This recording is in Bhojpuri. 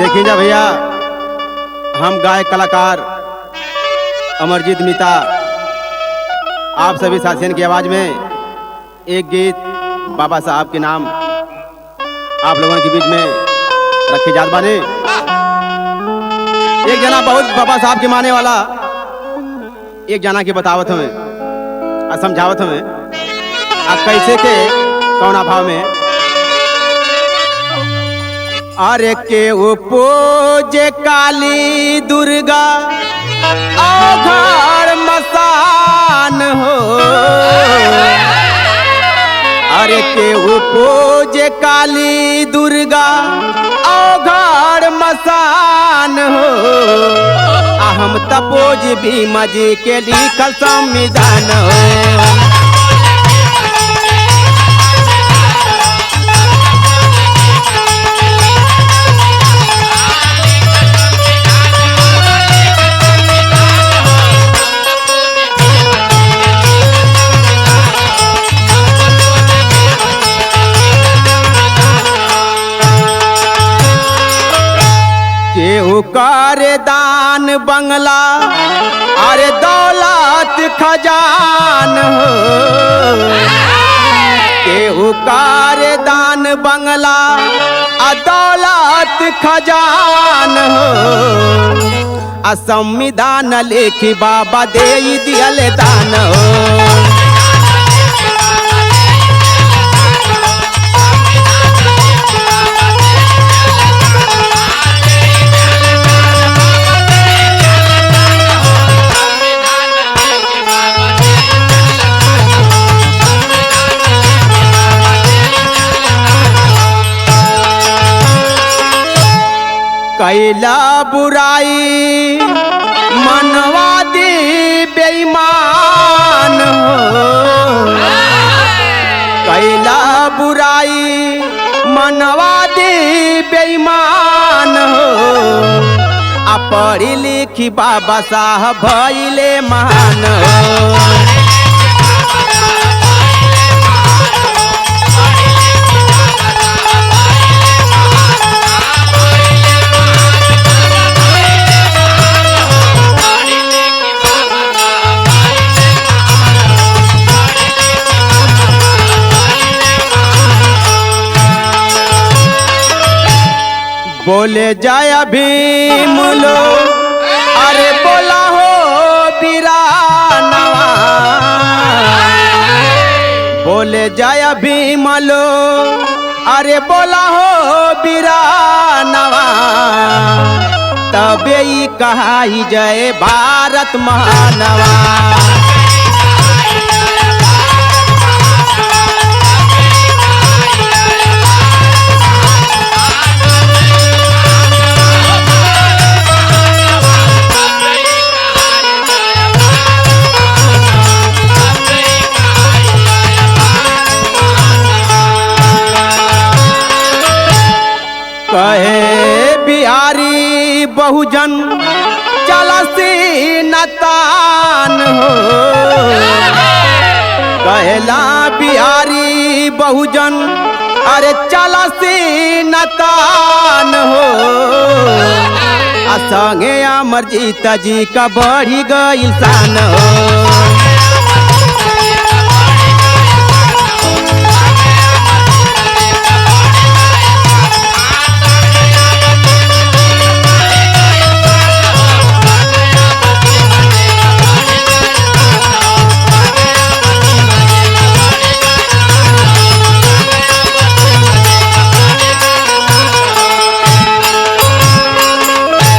देखिए जा भैया, हम गायक कलाकार अमरजीत मिता आप सभी साथियों की आवाज में एक गीत बाबा साहब के नाम आप लोगों के बीच में रखे जात बाने। एक जना बहुत बाबा साहब के माने वाला एक जना के बतावत हमें और समझावत हमें अब कैसे के कौना भाव में। अरे के पूजे काली दुर्गा घर मसान हो, अरे के पूजे काली दुर्गा घर मसान हो। हम तपोज भी मजे के लिखल संविधान हो। केहू करे दान बंगला अरे दौलत खजान हो, केहू करे दान बंगला आ दौलत खजान हो। आ संविधान लेखी बाबा दे दियल दान हो। कैला बुराई मनवा दी बेईमान हो, कैला बुराई मनवा दी बेईमान हो। आ पढ़ी लिखी बाबा साहब भइले महान हो। बोले जय भीम लो अरे बोला हो वीरानवा, बोले जय भीम लो अरे बोला हो वीरानवा। तबे ही कहाई जय भारत महानवा। कहे बिहारी बहुजन चलसी नतान हो, कहला बिहारी बहुजन अरे चलसी नतान हो। संगे अमरजीत जी का बढ़ी गई शान हो।